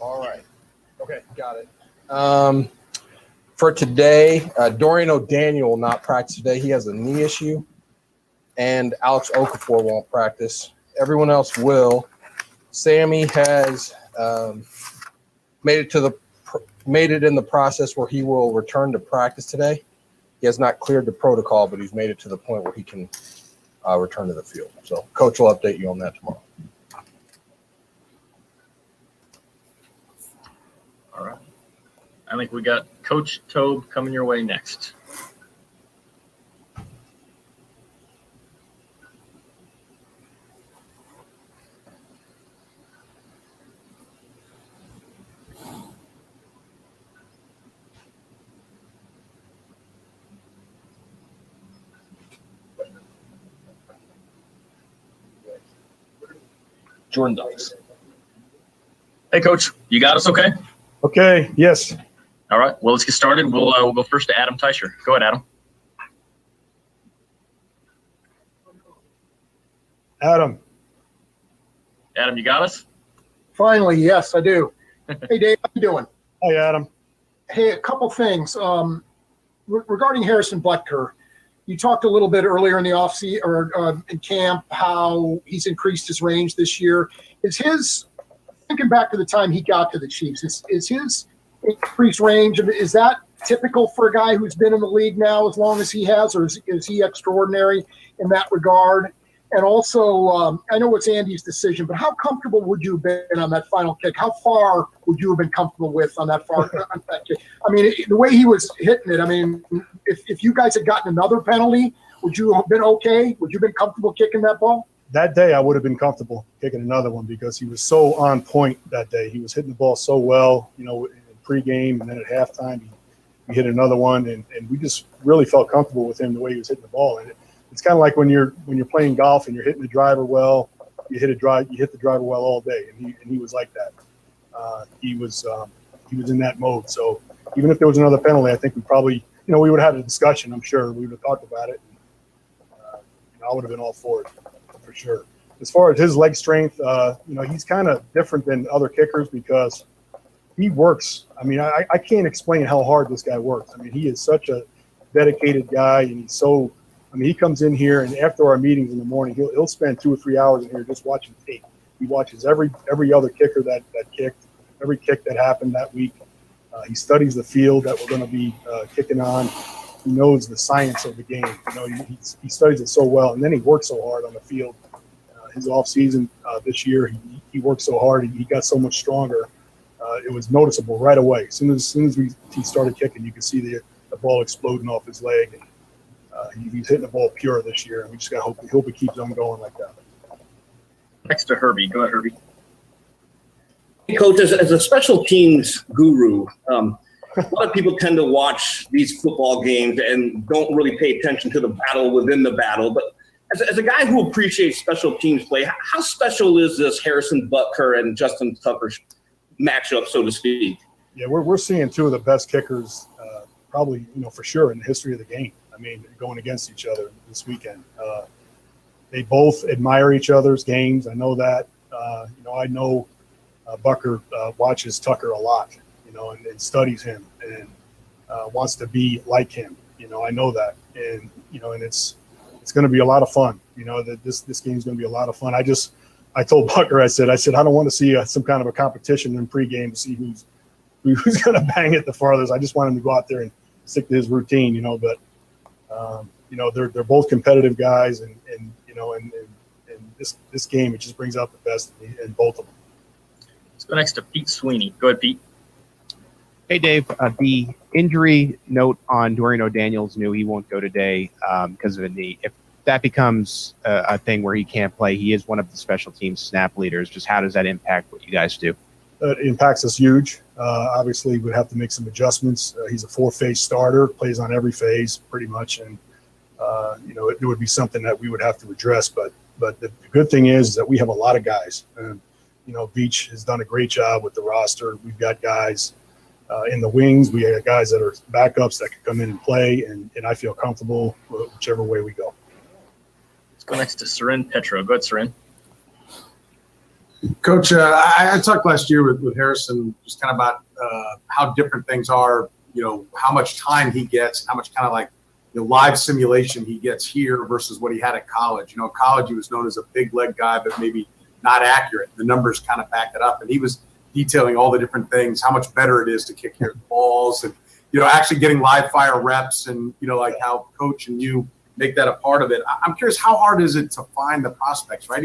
All right. Okay, got it. For today, Dorian O'Daniel will not practice today. He has a knee issue, and Alex Okafor won't practice. Everyone else will. Sammy has made it in the process where he will return to practice today. He has not cleared the protocol, but he's made it to the point where he can return to the field. So Coach will update you on that tomorrow. All right. I think we got Coach Tobe coming your way next. Jordan Dawes. Hey, Coach, you got us okay? Okay, yes. All right, well, let's get started. We'll go first to Adam Teicher. Go ahead, Adam. Adam, you got us? Finally, yes, I do. Hey, Dave, how you doing? Hi, Adam. Hey, a couple things. Regarding Harrison Butker, you talked a little bit earlier in the offseason or in camp how he's increased his range this year. Thinking back to the time he got to the Chiefs, is his increased range, is that typical for a guy who's been in the league now as long as he has, or is he extraordinary in that regard? And also, I know it's Andy's decision, but how comfortable would you have been on that final kick? How far would you have been comfortable with on that kick? I mean, the way he was hitting it, I mean, if you guys had gotten another penalty, would you have been okay? Would you have been comfortable kicking that ball? That day, I would have been comfortable kicking another one because he was so on point that day. He was hitting the ball so well, in pregame, and then at halftime, he hit another one, and we just really felt comfortable with him the way he was hitting the ball. And it's kind of like when you're playing golf and you're hitting the driver well, you hit the driver well all day, and he was like that. He was in that mode. So even if there was another penalty, I think we probably, we would have had a discussion. I'm sure we would have talked about it. And, I would have been all for it, for sure. As far as his leg strength, he's kind of different than other kickers because he works. I mean, I can't explain how hard this guy works. I mean, he is such a dedicated guy, and he's so. I mean, he comes in here, and after our meetings in the morning, he'll spend 2 or 3 hours in here just watching tape. He watches every other kicker that kicked, every kick that happened that week. He studies the field that we're going to be kicking on. He knows the science of the game. He studies it so well, and then he works so hard on the field. His off season this year, he worked so hard. He got so much stronger. It was noticeable right away. As soon as he started kicking, you could see the ball exploding off his leg. And, he's hitting the ball pure this year, and we just got to hope he keeps on going like that. Next to Herbie. Go ahead, Herbie. Hey, Coach, as a special teams guru, a lot of people tend to watch these football games and don't really pay attention to the battle within the battle. But as a guy who appreciates special teams play, how special is this Harrison Butker and Justin Tucker matchup, so to speak? Yeah, we're seeing two of the best kickers, probably for sure in the history of the game. I mean, going against each other this weekend. They both admire each other's games. I know that. I know Butker watches Tucker a lot, and studies him and wants to be like him. I know that, and and it's going to be a lot of fun. That this game's going to be a lot of fun. I told Butker, I said I don't want to see some kind of a competition in pregame to see who's going to bang it the farthest. I just want him to go out there and stick to his routine, but. They're both competitive guys, and this game, it just brings out the best in both of them. Let's go next to Pete Sweeney. Go ahead, Pete. Hey, Dave. The injury note on Dorian O'Daniel's new, he won't go today because of a knee. If that becomes a thing where he can't play, he is one of the special teams snap leaders. Just how does that impact what you guys do? It impacts us huge. Obviously, we'd have to make some adjustments. He's a 4-phase starter, plays on every phase pretty much, and it would be something that we would have to address. But the good thing is that we have a lot of guys. And, Beach has done a great job with the roster. We've got guys in the wings. We have guys that are backups that can come in and play, and I feel comfortable whichever way we go. Let's go next to Seren Petro. Go ahead, Seren. Coach, I talked last year with Harrison just kind of about how different things are, how much time he gets, how much kind of like live simulation he gets here versus what he had at college. At college, he was known as a big leg guy, but maybe not accurate. The numbers kind of back it up. And he was detailing all the different things, how much better it is to kick your balls and, actually getting live fire reps and, like how coach and you make that a part of it. I'm curious, how hard is it to find the prospects, right?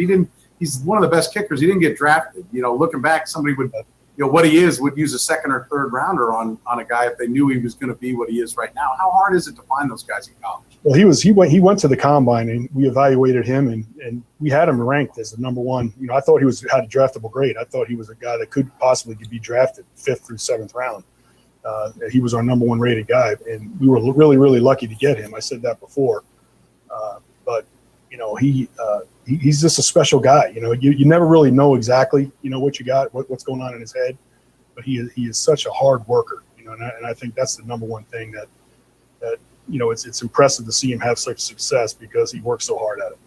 He's one of the best kickers. He didn't get drafted. Looking back, somebody would, what he is would use a second or third rounder on a guy if they knew he was going to be what he is right now. How hard is it to find those guys in college? Well, he went to the combine and we evaluated him and we had him ranked as the number one. I thought he had a draftable grade. I thought he was a guy that could possibly be drafted 5th through 7th round. He was our number 1 rated guy, and we were really, really lucky to get him. I said that before, but he's just a special guy. You never really know exactly what you got, what's going on in his head, but he is such a hard worker. And I think that's the number one thing that it's impressive to see him have such success because he works so hard at it.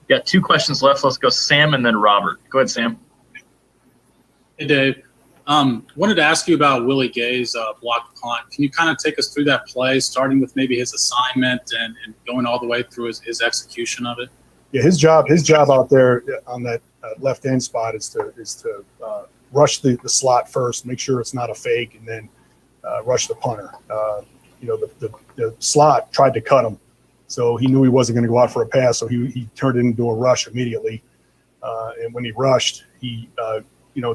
Got 2 questions left. Let's go Sam and then Robert. Go ahead, Sam. Hey, Dave. Wanted to ask you about Willie Gay's blocked punt. Can you kind of take us through that play, starting with maybe his assignment and going all the way through his execution of it? Yeah, his job out there on that left end spot is to rush the slot first, make sure it's not a fake, and then rush the punter. The slot tried to cut him, so he knew he wasn't going to go out for a pass, so he turned it into a rush immediately. And when he rushed, he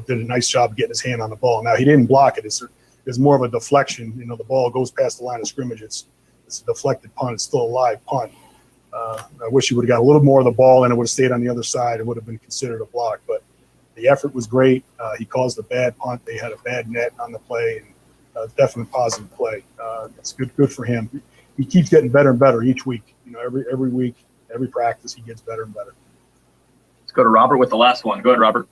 did a nice job of getting his hand on the ball. Now, he didn't block it. It's more of a deflection. The ball goes past the line of scrimmage. It's a deflected punt. It's still a live punt. I wish he would have got a little more of the ball and it would have stayed on the other side. It would have been considered a block. But the effort was great. He caused a bad punt. They had a bad net on the play, and definitely positive play. It's good for him. He keeps getting better and better each week. Every week, every practice, he gets better and better. Let's go to Robert with the last one. Go ahead, Robert.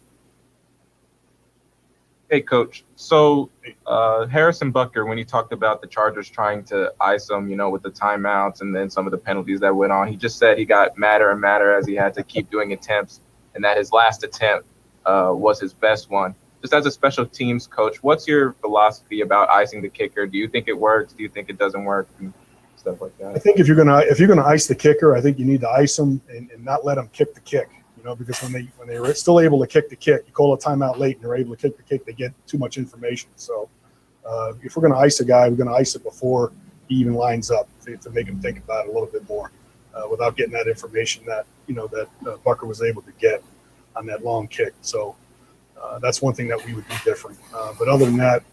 Hey, Coach. So Harrison Butker, when he talked about the Chargers trying to ice him, with the timeouts and then some of the penalties that went on, he just said he got madder and madder as he had to keep doing attempts, and that his last attempt was his best one. Just as a special teams coach, what's your philosophy about icing the kicker? Do you think it works? Do you think it doesn't work? And stuff like that. I think if you're gonna ice the kicker, I think you need to ice him and not let him kick the kick. Because when they were still able to kick the kick, you call a timeout late and they're able to kick the kick, they get too much information. So if we're going to ice a guy, we're going to ice it before he even lines up to make him think about it a little bit more without getting that information that Butker was able to get on that long kick. So that's one thing that we would do different. But other than that,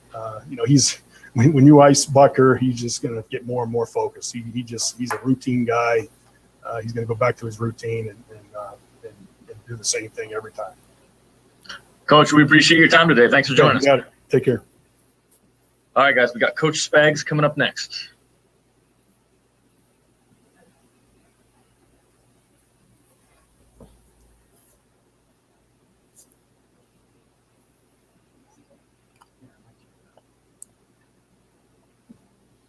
when you ice Butker, he's just going to get more and more focused. He's a routine guy. He's going to go back to his routine and do the same thing every time. Coach, we appreciate your time today. Thanks for joining us. Got it. Take care. All right, guys, we got Coach Spags coming up next.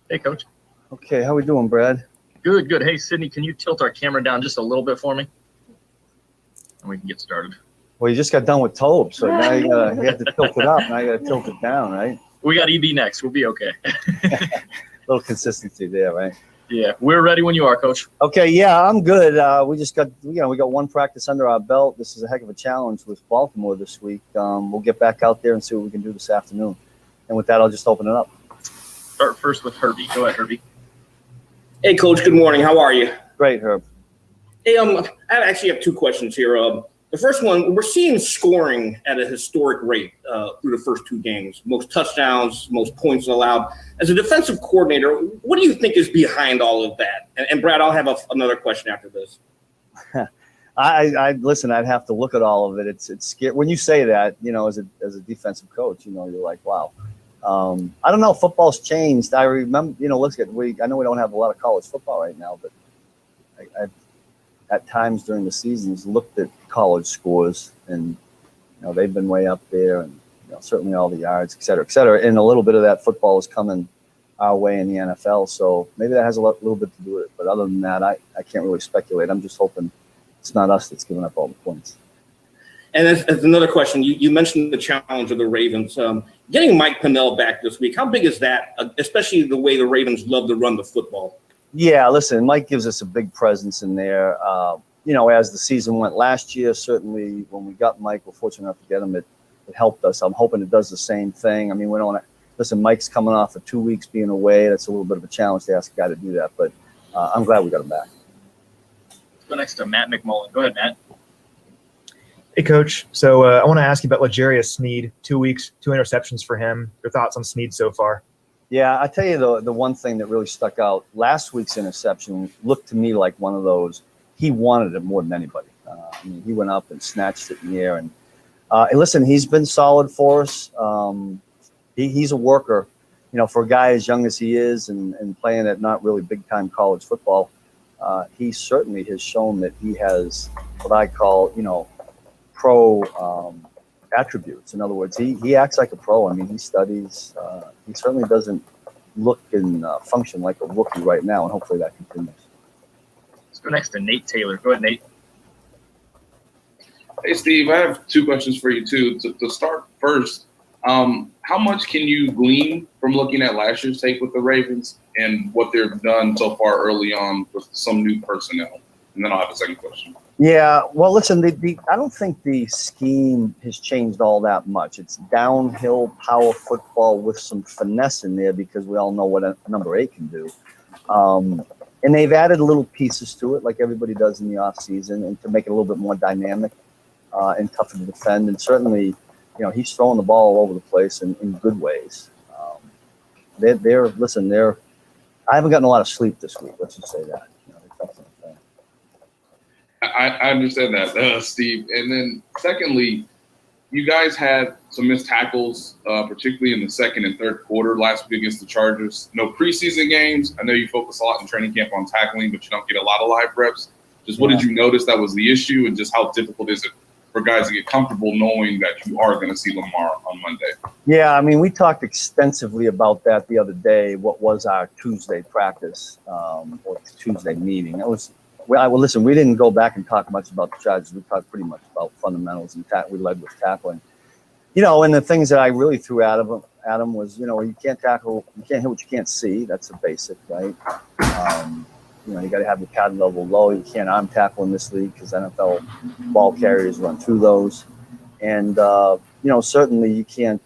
Hey, Coach. Okay, how we doing, Brad? Good, good. Hey, Sydney, can you tilt our camera down just a little bit for me? And we can get started. Well, you just got done with Tobe, so now you have to tilt it up. Now you got to tilt it down, right? We got EB next. We'll be okay. A little consistency there, right? Yeah, we're ready when you are, Coach. Okay, yeah, I'm good. We got one practice under our belt. This is a heck of a challenge with Baltimore this week. We'll get back out there and see what we can do this afternoon. And with that, I'll just open it up. Start first with Herbie. Go ahead, Herbie. Hey, Coach. Good morning. How are you? Great, Herb. Hey, I actually have 2 questions here. The first one, we're seeing scoring at a historic rate through the first 2 games. Most touchdowns, most points allowed. As a defensive coordinator, what do you think is behind all of that? And Brad, I'll have another question after this. I listen. I'd have to look at all of it. It's scary when you say that. As a defensive coach, you're like, wow. I don't know. Football's changed. I remember. I know we don't have a lot of college football right now, but I at times during the seasons looked at college scores, and they've been way up there, and certainly all the yards, et cetera, et cetera. And a little bit of that football is coming our way in the NFL, so maybe that has a little bit to do with it. But other than that, I can't really speculate. I'm just hoping it's not us that's giving up all the points. And as another question, you mentioned the challenge of the Ravens. Getting Mike Pennell back this week, how big is that, especially the way the Ravens love to run the football? Yeah, listen, Mike gives us a big presence in there. As the season went last year, certainly when we got Mike, we're fortunate enough to get him. It helped us. I'm hoping it does the same thing. I mean, we don't listen, Mike's coming off of 2 weeks being away. That's a little bit of a challenge to ask a guy to do that, but I'm glad we got him back. Let's go next to Matt McMullen. Go ahead, Matt. Hey, Coach. So I want to ask you about L'Jarius Sneed. 2 weeks, 2 interceptions for him. Your thoughts on Sneed so far? Yeah, I tell you the one thing that really stuck out, last week's interception looked to me like one of those, he wanted it more than anybody. He went up and snatched it in the air. And listen, he's been solid for us. He's a worker, for a guy as young as he is and playing at not really big-time college football. He certainly has shown that he has what I call, pro attributes. In other words, he acts like a pro. I mean, he studies. He certainly doesn't look and function like a rookie right now, and hopefully that continues. Let's go next to Nate Taylor. Go ahead, Nate. Hey, Steve, I have 2 questions for you, too. To start first, how much can you glean from looking at last year's tape with the Ravens and what they've done so far early on with some new personnel? And then I'll have a second question. Yeah, well, listen, I don't think the scheme has changed all that much. It's downhill power football with some finesse in there because we all know what a number 8 can do. And they've added little pieces to it like everybody does in the offseason and to make it a little bit more dynamic and tougher to defend. And certainly, he's throwing the ball all over the place in good ways. I haven't gotten a lot of sleep this week. Let's just say that. I understand that, Steve. And then secondly, you guys had some missed tackles, particularly in the second and third quarter last week against the Chargers. No preseason games. I know you focus a lot in training camp on tackling, but you don't get a lot of live reps. Just what did you notice that was the issue, and just how difficult is it for guys to get comfortable knowing that you are going to see Lamar on Monday? Yeah, I mean, we talked extensively about that the other day. What was our Tuesday practice or Tuesday meeting? Listen, we didn't go back and talk much about the Chargers. We talked pretty much about fundamentals, and we led with tackling. And the things that I really threw at him was, you can't tackle, you can't hit what you can't see. That's a basic, right? You got to have your pad level low. You can't arm tackle in this league because NFL ball carriers run through those. And, certainly you can't,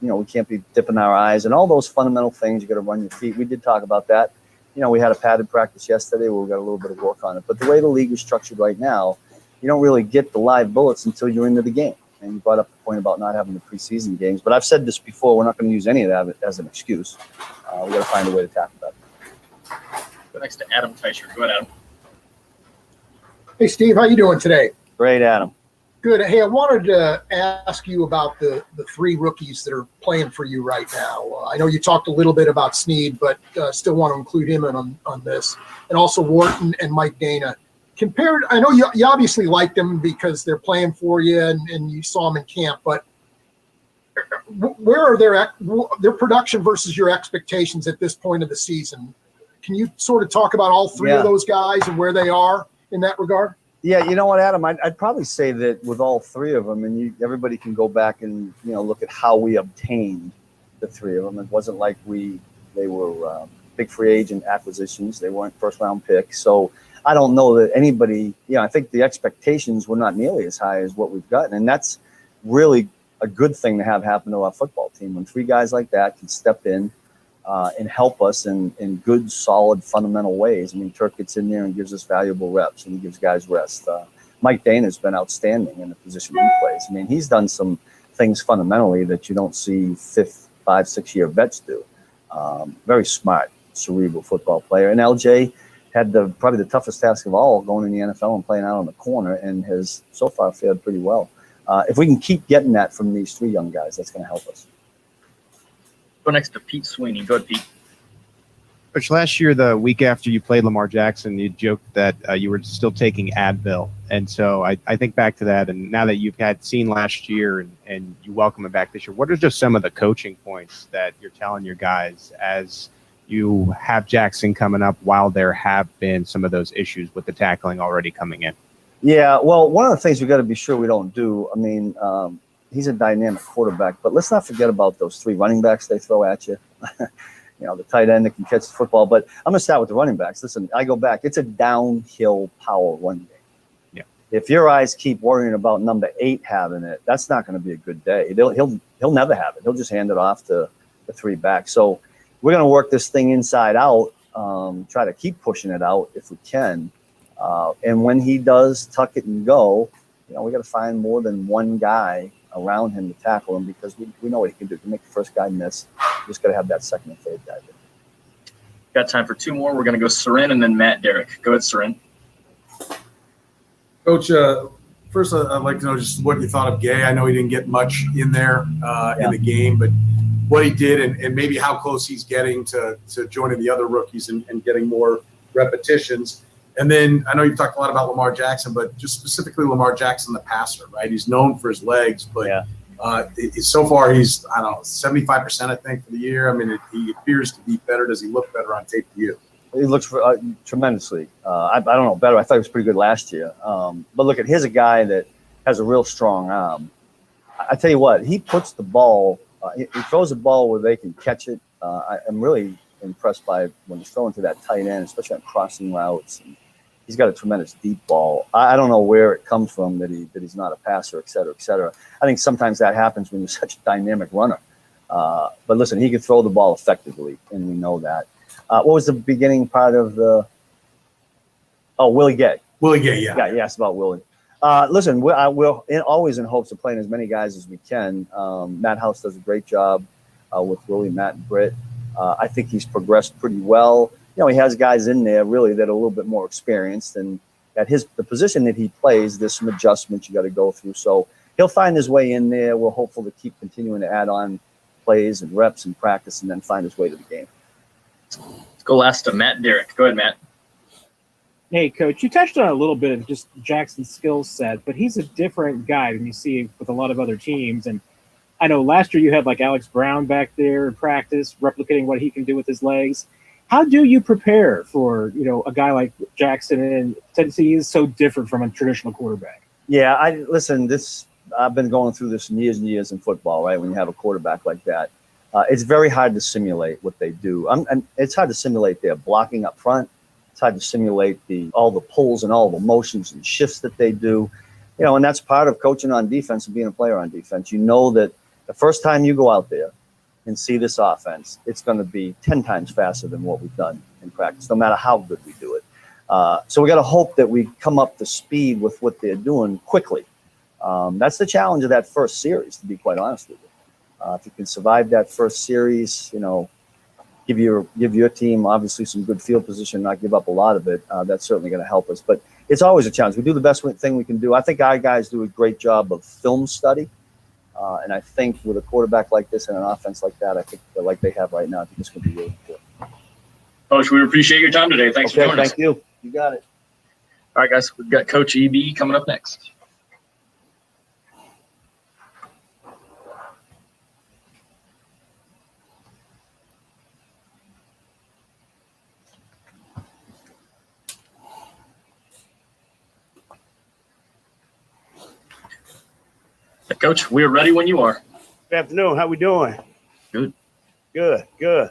we can't be dipping our eyes and all those fundamental things. You got to run your feet. We did talk about that. We had a padded practice yesterday where we got a little bit of work on it. But the way the league is structured right now, you don't really get the live bullets until you're into the game. And you brought up the point about not having the preseason games. But I've said this before, we're not going to use any of that as an excuse. We got to find a way to tackle that. Go next to Adam Teicher. Go ahead, Adam. Hey, Steve, how you doing today? Great, Adam. Good. Hey, I wanted to ask you about the 3 rookies that are playing for you right now. I know you talked a little bit about Sneed, but still want to include him in on this. And also Wharton and Mike Dana. Compared, I know you obviously like them because they're playing for you and you saw them in camp, but where are their production versus your expectations at this point of the season? Can you sort of talk about all 3 of those guys and where they are in that regard? Yeah, you know what, Adam? I'd probably say that with all 3 of them, and everybody can go back and look at how we obtained the 3 of them. It wasn't like they were big free agent acquisitions. They weren't first-round picks. So I don't know that anybody. I think the expectations were not nearly as high as what we've gotten, and that's really a good thing to have happen to our football team when 3 guys like that can step in and help us in good, solid, fundamental ways. I mean, Turk gets in there and gives us valuable reps, and he gives guys rest. Mike Dana's been outstanding in the position he plays. I mean, he's done some things fundamentally that you don't see 5-, 6-year vets do. Very smart, cerebral football player. And LJ had probably the toughest task of all, going in the NFL and playing out on the corner, and has so far fared pretty well. If we can keep getting that from these 3 young guys, that's going to help us. Go next to Pete Sweeney. Go ahead, Pete. Which last year, the week after you played Lamar Jackson, you joked that you were still taking Advil. And so I think back to that, and now that you've seen last year and you welcome him back this year, what are just some of the coaching points that you're telling your guys as you have Jackson coming up while there have been some of those issues with the tackling already coming in? Yeah, well, one of the things we got to be sure we don't do, I mean, he's a dynamic quarterback, but let's not forget about those 3 running backs they throw at you. The tight end that can catch the football. But I'm going to start with the running backs. Listen, I go back. It's a downhill power run game. Yeah. If your eyes keep worrying about number 8 having it, that's not going to be a good day. He'll never have it. He'll just hand it off to the 3 backs. So we're going to work this thing inside out, try to keep pushing it out if we can. And when he does tuck it and go, we got to find more than one guy around him to tackle him because we know what he can do. He can make the first guy miss. You just got to have that second and third guy there. Got time for 2 more. We're going to go Tyrann and then Matt Derrick. Go ahead, Tyrann. Coach, first I'd like to know just what you thought of Gay. I know he didn't get much in there in the game, but what he did and maybe how close he's getting to joining the other rookies and getting more repetitions. And then I know you've talked a lot about Lamar Jackson, but just specifically Lamar Jackson, the passer, right? He's known for his legs, but so far he's, 75%, I think, for the year. I mean, he appears to be better. Does he look better on tape to you? He looks tremendously. I don't know, better. I thought he was pretty good last year. But look, here's a guy that has a real strong arm. I tell you what, he puts the ball, he throws the ball where they can catch it. I'm really impressed by when he's throwing to that tight end, especially on crossing routes. And he's got a tremendous deep ball. I don't know where it comes from that he's not a passer, et cetera, et cetera. I think sometimes that happens when you're such a dynamic runner. But listen, he can throw the ball effectively, and we know that. What was the beginning part of the? Oh, Willie Gay. Willie Gay, yeah. Yeah, you asked about Willie. Listen, we're always in hopes of playing as many guys as we can. Matt House does a great job with Willie, Matt, and Britt. I think he's progressed pretty well. He has guys in there really that are a little bit more experienced, and at the position that he plays, there's some adjustments you got to go through. So he'll find his way in there. We're hopeful to keep continuing to add on plays and reps and practice, and then find his way to the game. Let's go last to Matt Derrick. Go ahead, Matt. Hey, Coach, you touched on a little bit of just Jackson's skill set, but he's a different guy than you see with a lot of other teams. And I know last year you had like Alex Brown back there in practice, replicating what he can do with his legs. How do you prepare for, a guy like Jackson, and Tennessee is so different from a traditional quarterback? Yeah, I've been going through this years and years in football, right? When you have a quarterback like that, it's very hard to simulate what they do. And it's hard to simulate their blocking up front. It's hard to simulate all the pulls and all the motions and shifts that they do. And that's part of coaching on defense and being a player on defense. You know that the first time you go out there and see this offense, it's going to be 10 times faster than what we've done in practice, no matter how good we do it. So we got to hope that we come up to speed with what they're doing quickly. That's the challenge of that first series, to be quite honest with you. If you can survive that first series, give your team obviously some good field position, not give up a lot of it. That's certainly going to help us. But it's always a challenge. We do the best thing we can do. I think our guys do a great job of film study. And I think with a quarterback like this and an offense like that, I think like they have right now, I think it's going to be really good. Coach, we appreciate your time today. Thanks for joining us. Thank you. You got it. All right, guys, we've got Coach EB coming up next. Coach, we're ready when you are. Good afternoon. How we doing? Good. Good.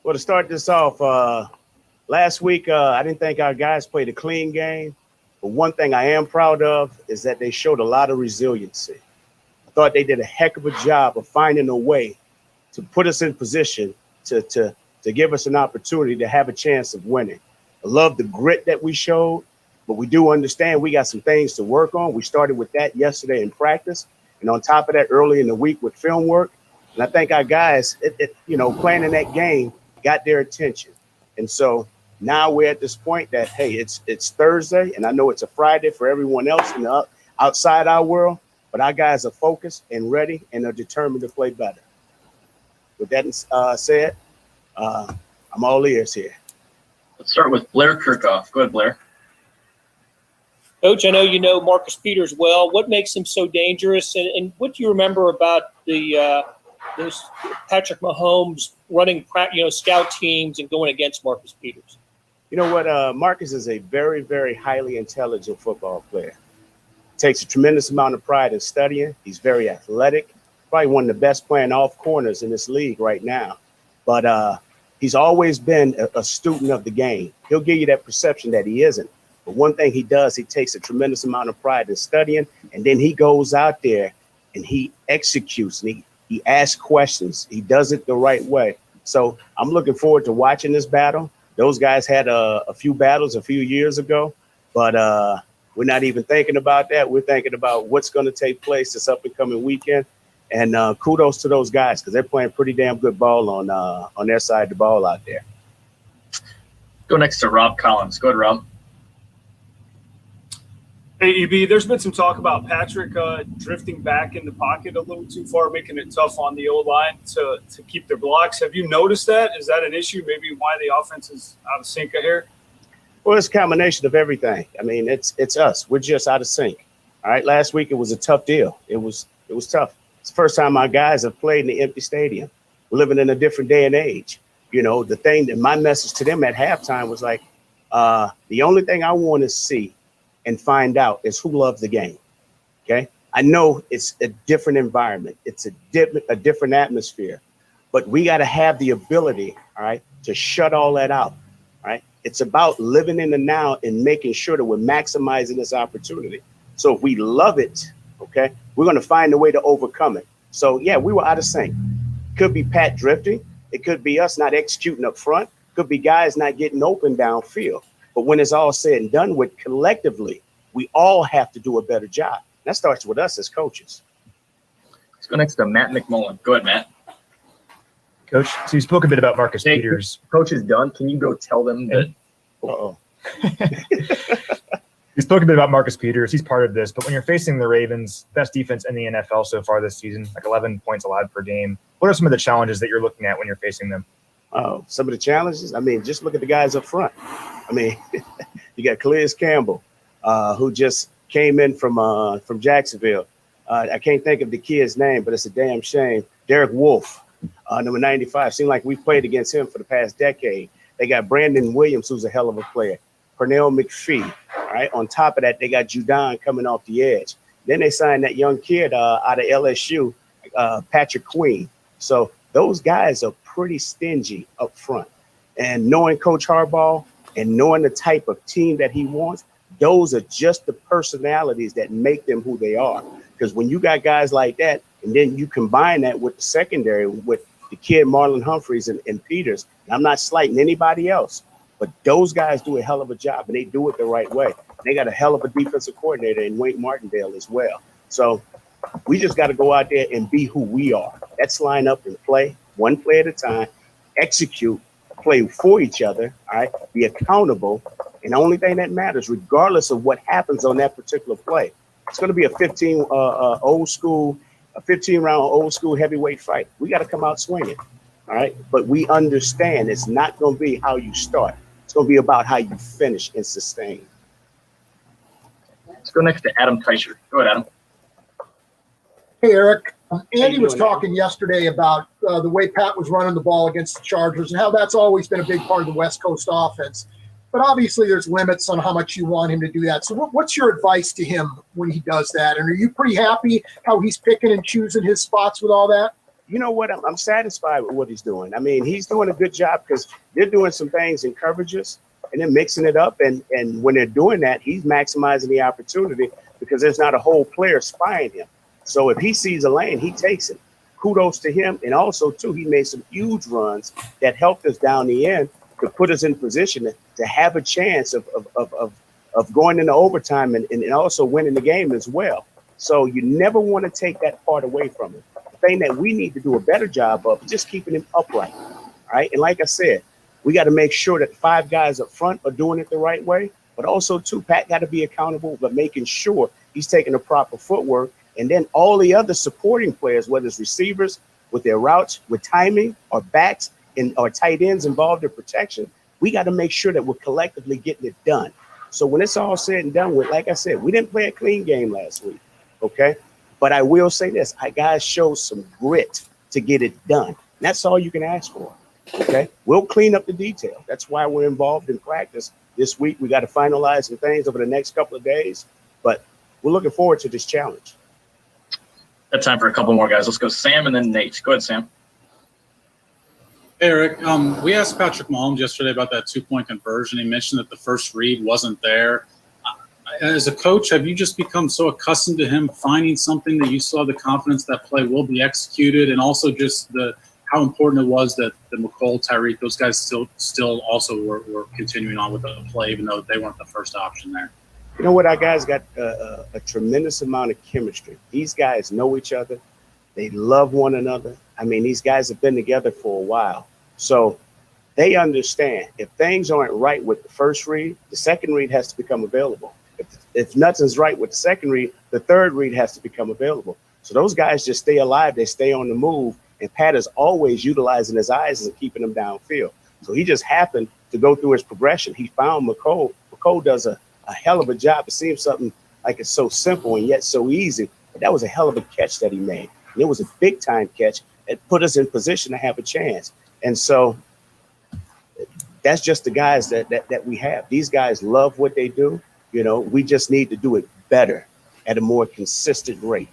Well, to start this off, last week, I didn't think our guys played a clean game. But one thing I am proud of is that they showed a lot of resiliency. I thought they did a heck of a job of finding a way to put us in position to give us an opportunity to have a chance of winning. I love the grit that we showed, but we do understand we got some things to work on. We started with that yesterday in practice. And on top of that, early in the week with film work. And I think our guys, playing in that game got their attention. And so now we're at this point that, hey, it's Thursday, and I know it's a Friday for everyone else outside our world, but our guys are focused and ready and are determined to play better. With that said, I'm all ears here. Let's start with Blair Kirchhoff. Go ahead, Blair. Coach, I know you know Marcus Peters well. What makes him so dangerous, and what do you remember about those Patrick Mahomes running, scout teams and going against Marcus Peters? You know what? Marcus is a very, very highly intelligent football player. takes a tremendous amount of pride in studying. He's very athletic, probably one of the best playing off corners in this league right now. But he's always been a student of the game. He'll give you that perception that he isn't. But one thing he does, he takes a tremendous amount of pride in studying, and then he goes out there and he executes, and he asks questions. He does it the right way. So I'm looking forward to watching this battle. Those guys had a few battles a few years ago, but we're not even thinking about that. We're thinking about what's going to take place this up and coming weekend. And kudos to those guys because they're playing pretty damn good ball on their side of the ball out there. Go next to Rob Collins. Go ahead, Rob. Hey, EB, there's been some talk about Patrick drifting back in the pocket a little too far, making it tough on the O-line to keep their blocks. Have you noticed that? Is that an issue? Maybe why the offense is out of sync here? Well, it's a combination of everything. I mean, it's us. We're just out of sync. All right. Last week, it was a tough deal. It was tough. It's the first time our guys have played in the empty stadium. We're living in a different day and age. You know, the thing that my message to them at halftime was like, the only thing I want to see and find out is who loves the game. Okay. I know it's a different environment. It's a different atmosphere, but we got to have the ability, all right, to shut all that out. All right. It's about living in the now and making sure that we're maximizing this opportunity. So if we love it, okay, we're going to find a way to overcome it. So yeah, we were out of sync. Could be Pat drifting. It could be us not executing up front. Could be guys not getting open downfield. But when it's all said and done with, collectively, we all have to do a better job. That starts with us as coaches. Let's go next to Matt McMullen. Go ahead, Matt. Coach, so you spoke a bit about Marcus Hey, Peters. Coach is done. Can you go tell them that? Uh-oh. You spoke a bit about Marcus Peters. He's part of this. But when you're facing the Ravens, best defense in the NFL so far this season, like 11 points allowed per game, what are some of the challenges that you're looking at when you're facing them? Oh, some of the challenges. I mean, just look at the guys up front. I mean, you got Calais Campbell, who just came in from Jacksonville. I can't think of the kid's name, but it's a damn shame. Derek Wolfe, number 95. Seemed like we played against him for the past decade. They got Brandon Williams, who's a hell of a player. Pernell McPhee. All right. On top of that, they got Judon coming off the edge. Then they signed that young kid out of LSU, Patrick Queen. So those guys are pretty stingy up front. And knowing Coach Harbaugh and knowing the type of team that he wants, those are just the personalities that make them who they are. Because when you got guys like that, and then you combine that with the secondary, with the kid Marlon Humphreys and Peters, and I'm not slighting anybody else, but those guys do a hell of a job, and they do it the right way. They got a hell of a defensive coordinator in Wayne Martindale as well. So we just got to go out there and be who we are. Let's line up and play one play at a time, execute, play for each other, all right, be accountable. And the only thing that matters, regardless of what happens on that particular play, it's going to be a 15-round old school heavyweight fight. We got to come out swinging, all right? But we understand it's not going to be how you start. It's going to be about how you finish and sustain. Let's go next to Adam Teicher. Go ahead, Adam. Hey, Eric. Andy was talking yesterday about the way Pat was running the ball against the Chargers and how that's always been a big part of the West Coast offense. But obviously there's limits on how much you want him to do that. So what's your advice to him when he does that? And are you pretty happy how he's picking and choosing his spots with all that? You know what? I'm satisfied with what he's doing. I mean, he's doing a good job because they're doing some things in coverages and then mixing it up. And when they're doing that, he's maximizing the opportunity because there's not a whole player spying him. So if he sees a lane, he takes it. Kudos to him. And also, too, he made some huge runs that helped us down the end to put us in position to have a chance of going into overtime and also winning the game as well. So you never want to take that part away from him. The thing that we need to do a better job of is just keeping him upright. All right. And like I said, we got to make sure that 5 guys up front are doing it the right way. But also, too, Pat got to be accountable, but making sure he's taking the proper footwork. And then all the other supporting players, whether it's receivers with their routes, with timing, or backs or tight ends involved in protection, we got to make sure that we're collectively getting it done. So when it's all said and done with, like I said, we didn't play a clean game last week, okay? But I will say this, our guys showed some grit to get it done. And that's all you can ask for, okay? We'll clean up the detail. That's why we're involved in practice this week. We got to finalize some things over the next couple of days. But we're looking forward to this challenge. Got time for a couple more guys. Let's go Sam and then Nate. Go ahead, Sam. Eric, we asked Patrick Mahomes yesterday about that 2-point conversion. He mentioned that the first read wasn't there. As a coach, have you just become so accustomed to him finding something that you still have the confidence that play will be executed, and also just how important it was that the McColl, Tyreek, those guys still also were continuing on with the play, even though they weren't the first option there? You know what? Our guys got a tremendous amount of chemistry. These guys know each other. They love one another. I mean, these guys have been together for a while. So they understand if things aren't right with the first read, the second read has to become available. If nothing's right with the second read, the third read has to become available. So those guys just stay alive. They stay on the move. And Pat is always utilizing his eyes and keeping them downfield. So he just happened to go through his progression. He found McColl. McColl does a hell of a job. It seems something like it's so simple and yet so easy. But that was a hell of a catch that he made. And it was a big time catch. It put us in position to have a chance. And so that's just the guys that we have. These guys love what they do. You know, we just need to do it better at a more consistent rate.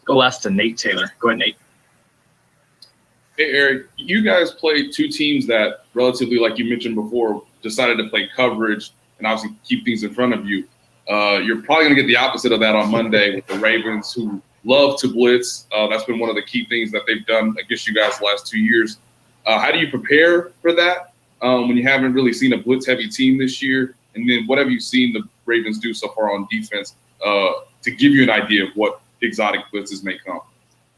Go last to Nate Taylor. Go ahead, Nate. Hey, Eric, you guys played two teams that relatively, like you mentioned before, decided to play coverage and obviously keep things in front of you. You're probably going to get the opposite of that on Monday with the Ravens, who love to blitz. That's been one of the key things that they've done against you guys the last 2 years. How do you prepare for that when you haven't really seen a blitz-heavy team this year? And then what have you seen the Ravens do so far on defense to give you an idea of what exotic blitzes may come?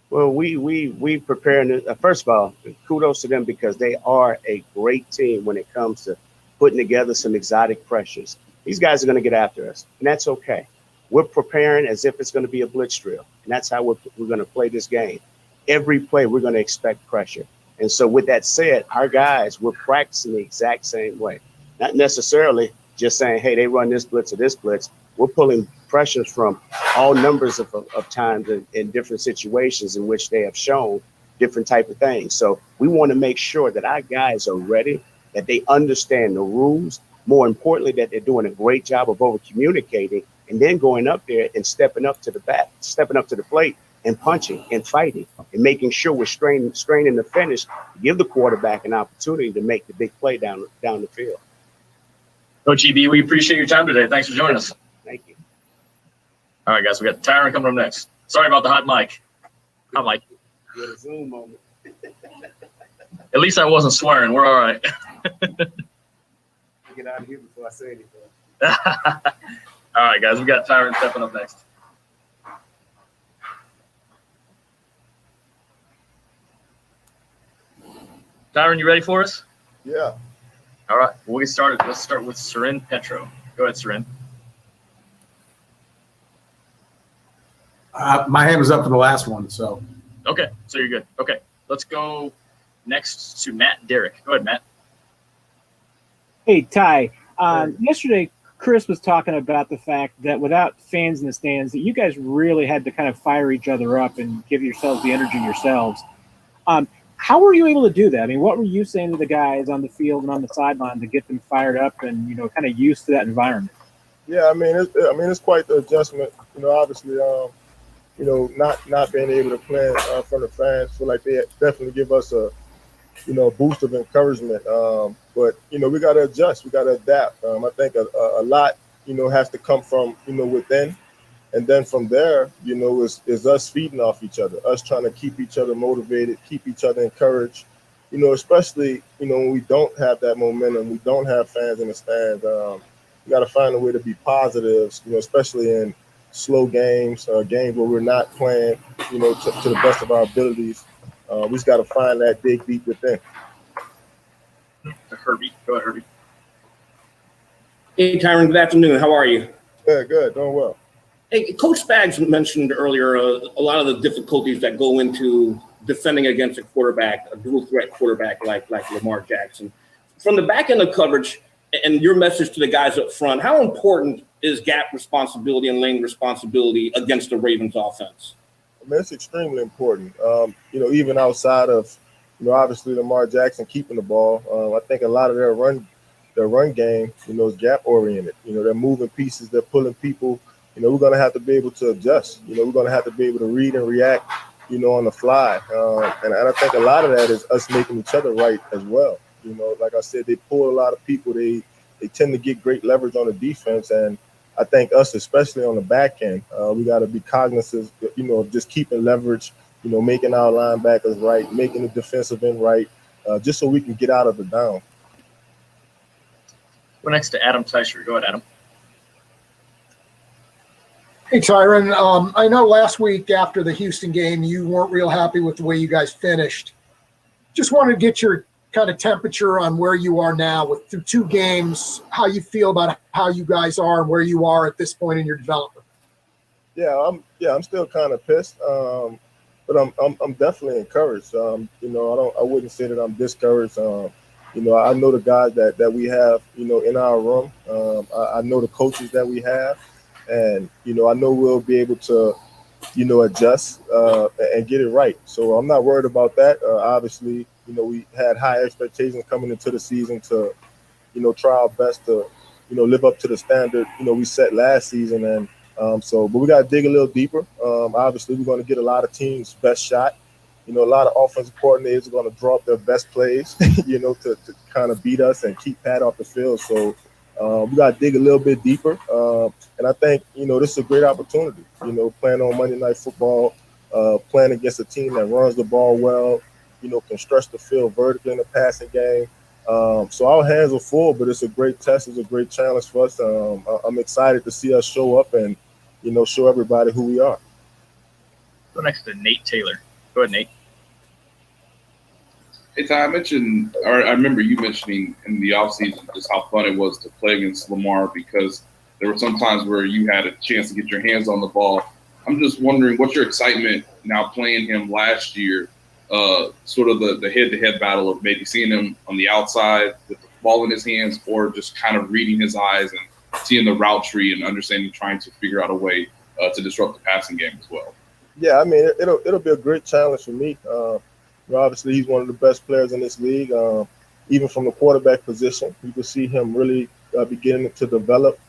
Well, we prepare. First of all, kudos to them because they are a great team when it comes to putting together some exotic pressures. These guys are going to get after us, and that's okay. We're preparing as if it's going to be a blitz drill, and that's how we're going to play this game. Every play, we're going to expect pressure. And so with that said, our guys, we're practicing the exact same way. Not necessarily just saying, hey, they run this blitz or this blitz. We're pulling pressures from all numbers of times in different situations in which they have shown different type of things. So we want to make sure that our guys are ready, that they understand the rules. More importantly, that they're doing a great job of over communicating and then going up there and stepping up to the plate and punching and fighting and making sure we're straining the finish, give the quarterback an opportunity to make the big play down the field. Coach EB, we appreciate your time today. Thanks for joining us. Thank you. All right, guys, we got Tyrann coming up next. Sorry about the hot mic. Hot mic. Get a Zoom moment. At least I wasn't swearing. We're all right. Get out of here before I say anything. All right, guys, we got Tyrann stepping up next. Tyrann, you ready for us? Yeah. All right. Well, let's start with Tyrann Petro. Go ahead, Tyrann. My hand was up for the last one, so. Okay, so you're good. Okay, let's go next to Matt Derrick. Go ahead, Matt. Hey, Ty. Yesterday, Chris was talking about the fact that without fans in the stands, that you guys really had to kind of fire each other up and give yourselves the energy yourselves. How were you able to do that? I mean, what were you saying to the guys on the field and on the sideline to get them fired up and, kind of used to that environment? Yeah, it's quite the adjustment. Obviously, not being able to play in front of fans, feel like they definitely give us a boost of encouragement. But we got to adjust, we got to adapt. I think a lot has to come from within. And then from there, is us feeding off each other, us trying to keep each other motivated, keep each other encouraged, especially, when we don't have that momentum, we don't have fans in the stands. We got to find a way to be positive, especially in slow games, games where we're not playing, to the best of our abilities. We just got to find that dig deep within. Herbie. Go ahead, Herbie. Hey, Tyrann, good afternoon. How are you? Good, doing well. Hey, Coach Spags mentioned earlier a lot of the difficulties that go into defending against a quarterback, a dual threat quarterback like Lamar Jackson. From the back end of coverage and your message to the guys up front, how important is gap responsibility and lane responsibility against the Ravens offense? It's extremely important. Even outside of, obviously Lamar Jackson keeping the ball, I think a lot of their run game, is gap oriented. They're moving pieces, they're pulling people we're going to have to be able to adjust. We're going to have to be able to read and react, on the fly. And I think a lot of that is us making each other right as well. Like I said, they pull a lot of people. They tend to get great leverage on the defense. And I think us, especially on the back end, we got to be cognizant, of just keeping leverage, making our linebackers right, making the defensive end right, just so we can get out of the down. Go next to Adam Teicher. Go ahead, Adam. Hey, Tyrann. I know last week after the Houston game, you weren't real happy with the way you guys finished. Just wanted to get your kind of temperature on where you are now through 2 games, how you feel about how you guys are and where you are at this point in your development. I'm still kind of pissed, but I'm definitely encouraged. I wouldn't say that I'm discouraged. I know the guys that we have, in our room. I know the coaches that we have. And, I know we'll be able to, adjust and get it right. So I'm not worried about that. Obviously, we had high expectations coming into the season to, try our best to, live up to the standard, we set last season. And but we got to dig a little deeper. Obviously, we're going to get a lot of teams' best shot. A lot of offensive coordinators are going to draw up their best plays, to kind of beat us and keep Pat off the field. So, we got to dig a little bit deeper. And I think, this is a great opportunity, playing on Monday Night Football, playing against a team that runs the ball well, can stretch the field vertically in the passing game. So our hands are full, but it's a great test. It's a great challenge for us. I'm excited to see us show up and, show everybody who we are. Go next to Nate Taylor. Go ahead, Nate. Hey, Ty, I remember you mentioning in the offseason just how fun it was to play against Lamar because there were some times where you had a chance to get your hands on the ball. I'm just wondering, what's your excitement now playing him last year, sort of the head-to-head battle of maybe seeing him on the outside with the ball in his hands or just kind of reading his eyes and seeing the route tree and understanding, trying to figure out a way to disrupt the passing game as well? Yeah, I mean, it'll be a great challenge for me. Obviously, he's one of the best players in this league. Even from the quarterback position, you can see him really beginning to develop.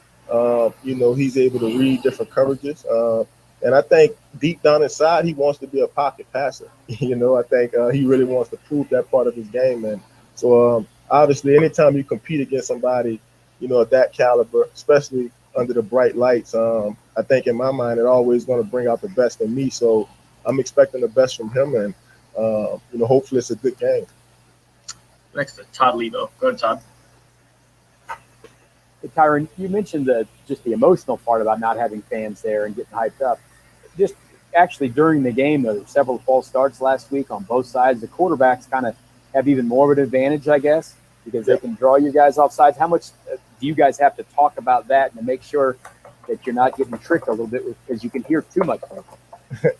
He's able to read different coverages. And I think deep down inside, he wants to be a pocket passer. I think he really wants to prove that part of his game. And so, obviously, anytime you compete against somebody, at that caliber, especially under the bright lights, I think in my mind, it always going to bring out the best in me. So I'm expecting the best from him. And, hopefully it's a good game. Next to Todd Lebo. Go ahead, Todd. Hey, Tyrann, you mentioned just the emotional part about not having fans there and getting hyped up. Just actually during the game, there were several false starts last week on both sides. The quarterbacks kind of have even more of an advantage, I guess, because they can draw you guys off sides. How much do you guys have to talk about that and to make sure that you're not getting tricked a little bit because you can hear too much from them?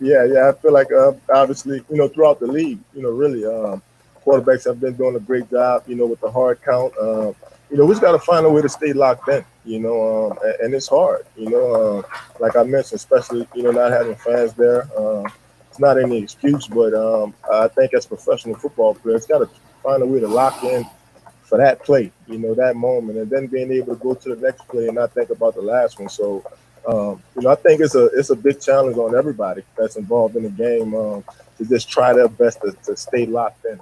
Yeah. I feel like obviously, throughout the league, really quarterbacks have been doing a great job, with the hard count. We just got to find a way to stay locked in, and it's hard, like I mentioned, especially, not having fans there. It's not any excuse, but I think as professional football players, got to find a way to lock in for that play, that moment, and then being able to go to the next play and not think about the last one. So, I think it's a big challenge on everybody that's involved in the game to just try their best to stay locked in.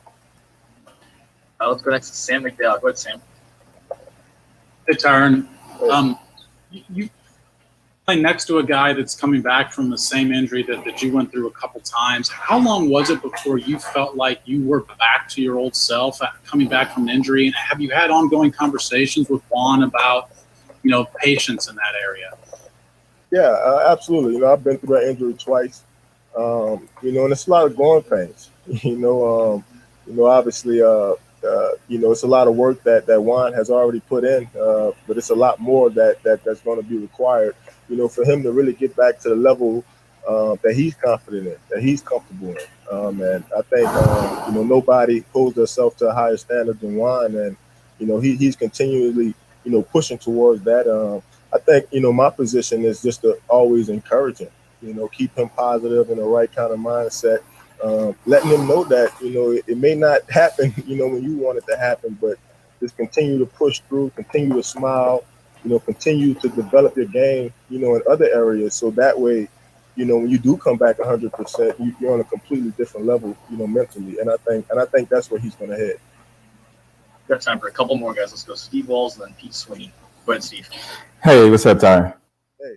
Let's go next to Sam McDowell. Go ahead, Sam. Hey, Tyrann. You play next to a guy that's coming back from the same injury that you went through a couple times. How long was it before you felt like you were back to your old self coming back from an injury? And have you had ongoing conversations with Juan about, patience in that area? Yeah, absolutely. I've been through that injury twice. And it's a lot of growing pains. Obviously, it's a lot of work that Juan has already put in, but it's a lot more that's going to be required, for him to really get back to the level that he's confident in, that he's comfortable in. And I think, nobody holds themselves to a higher standard than Juan. And, he's continually, pushing towards that. I think, my position is just to always encourage him, keep him positive in the right kind of mindset. Letting them know that, it may not happen, when you want it to happen, but just continue to push through, continue to smile, continue to develop your game, in other areas. So that way, when you do come back 100%, you're on a completely different level, mentally. And I think that's where he's going to head. We've got time for a couple more guys. Let's go Steve Walls and then Pete Sweeney. Go ahead, Steve. Hey, what's up, Tyrann? Hey.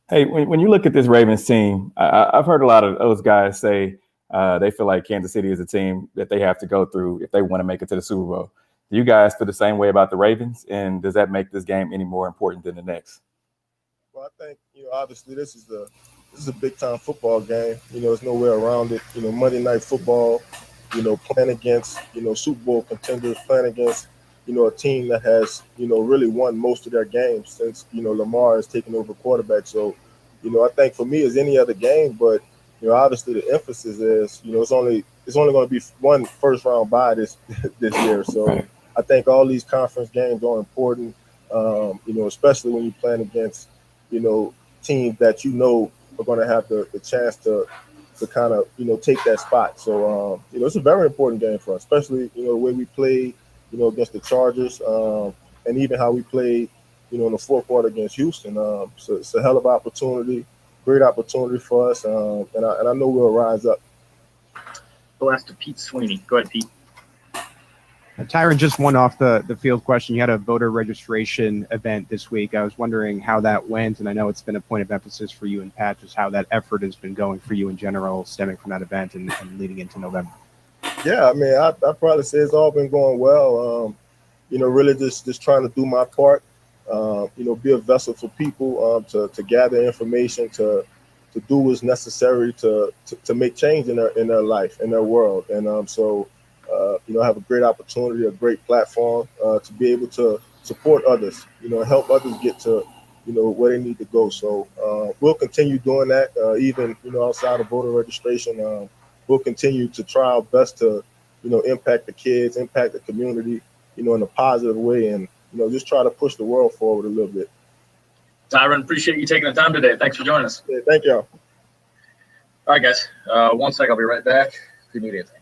Hey, when you look at this Ravens team, I've heard a lot of those guys say they feel like Kansas City is a team that they have to go through if they want to make it to the Super Bowl. Do you guys feel the same way about the Ravens? And does that make this game any more important than the next? Well, I think, obviously this is a big time football game. There's no way around it. Monday Night Football, playing against, Super Bowl contenders, playing against, a team that has, really won most of their games since, Lamar has taken over quarterback. So, I think for me it's any other game, but, obviously the emphasis is, it's only going to be one first round bye this year. So I think all these conference games are important, especially when you're playing against, teams that are going to have the chance to kind of, take that spot. So, it's a very important game for us, especially, the way we played, against the Chargers, and even how we played, in the fourth quarter against Houston. So it's a hell of an opportunity, great opportunity for us, and I know we'll rise up. Go ask to Pete Sweeney. Go ahead, Pete. Tyrann, just one off the field question. You had a voter registration event this week. I was wondering how that went, and I know it's been a point of emphasis for you and Pat, just how that effort has been going for you in general, stemming from that event and leading into November. Yeah, I mean, I probably say it's all been going well. Really just trying to do my part. Be a vessel for people to gather information, to do what's necessary to make change in their life, in their world. And so have a great opportunity, a great platform to be able to support others, help others get to, where they need to go. So we'll continue doing that, even, outside of voter registration. We'll continue to try our best to, impact the kids, impact the community, in a positive way, and, just try to push the world forward a little bit. Tyrann, appreciate you taking the time today. Thanks for joining us. Yeah, thank y'all. All right, guys. 1 sec. I'll be right back. If you need anything.